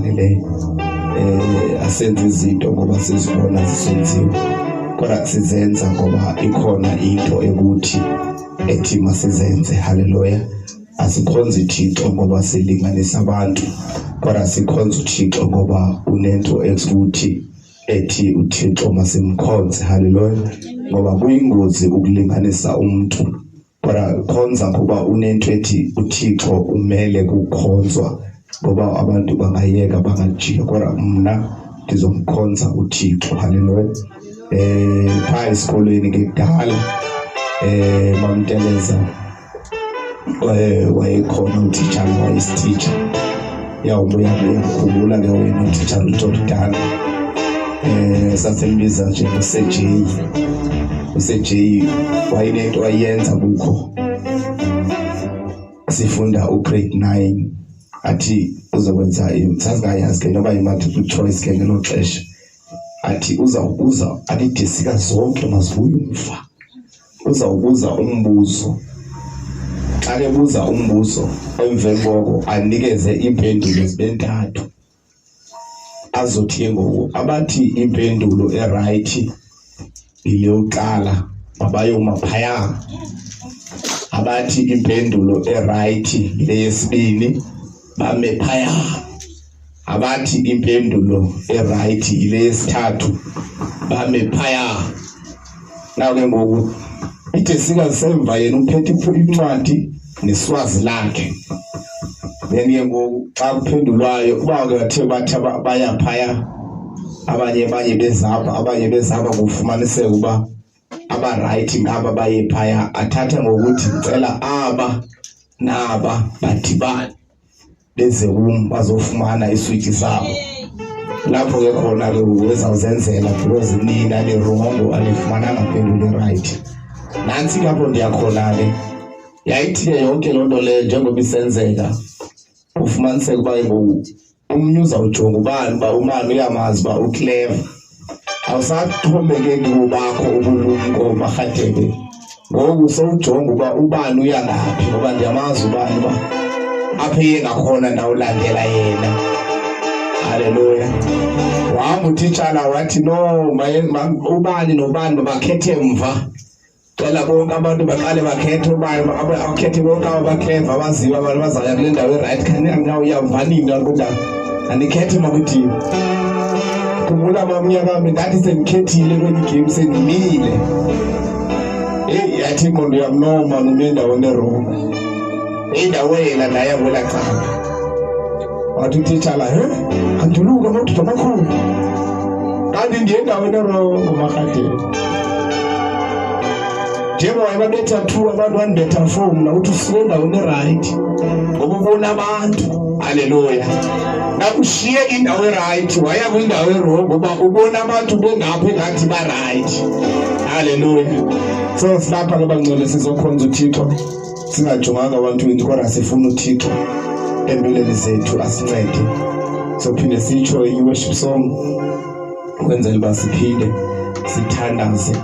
esifanele asenze izinto ngoba sizibona zisenziwe kodwa sizenza ngoba ikhona into ekuthi ethi masizenze. Haleluya. Asikhonza uThixo ngoba silinganisa abantu kodwa sikhonza uThixo ngoba unento ekuthi ethi uThixo masimkhonze. Haleluya. Ngoba kuyingozi ukulinganisa umuntu kodwa khonza ngoba unento ethi uThixo umele kukhonzwa ngoba abantu bangayeka bangajika kodwa mna ngizomkhonza uThixo. Haleluya. Phaya esikolweni ngekudala mamnteleza wayekhona utitsha wayesititsha yawubuya ngikhumbula ke wena utitsha uJordan sasembiza nje useJ wayinento wayenza kukho sifunda ugrade 9 athi uzokwenza sasingayazi ke noba multiple choice ke ngelo xesha athi uzawubuza adidisika zonke mazibuye umfa uzawubuza umbuzo xa ebuza umbuzo emveni koko anikeze impendulo zibentathu azothi ngoku abathi impendulo eright ile uqala mabayoma phaya abathi impendulo eright ile yesibini bame phaya abathi impendulo eright ile yesithathu bame phaya. Nawe ke ngoku ithe singasemva yena uphethe incwadi neswazi lakhe then ngoku xa kuphendulwayo kuba ke bathe bathi baya phaya abanye bezaba kufumaniseka uba aba right ngaba baye phaya athatha ngokuthi ngicela aba naba badibane beze bazofumana iswiti zabo. Lapho ke khona ke uzawuzenzela because nina le wrong alifumana ngempendulo right. Nansi lapho ndiyakhona ke yayithi yonke lonto le njengoba isenzeka ufumaniseka uba umnye uzawujonga ubani uba umani uyamazi uba uclever awusathomeke kubakho ubulumko bahadebe ngoku sowujonga uba ubani uyangaphi ngoba ndiyamazi ubani uba aphe ngakhona ndawulandela yena. Haleluya. Wahamba utitshala wathi no ubani nobani bakhethe emva cela bonke abantu baqale bakhethe ubani akhethe bonke abaclever abaziwa abantu bazaya kule ndawo right khani uyamvanini kodwa andikhethe makuthi kumula bamnyaka ngathi sendikhethile kwenye game sendimile yathi ingqondo yamnoma nomendawo neroma indawo yena naye ngola cala wathi utitshala anduluka madoda amakhulu kanti ndiye endaweni erongo mahadeni njengoba wayebabetha 2 abantu wanibetha 4 mna uthi usuke endaweni right ngoba ubona abantu. Haleluya. Nakushiye indawo right waya kwindawo erong ngoba ubona abantu bengaphi ngathi ba right. Haleluya. So silapha ke bangcwele sizokhonza uThixo singajonganga abantu kodwa sifuna uThixo empilweni zethu asincede. So phinde sitsho i-worship song ukwenzela uba siphinde sithandaze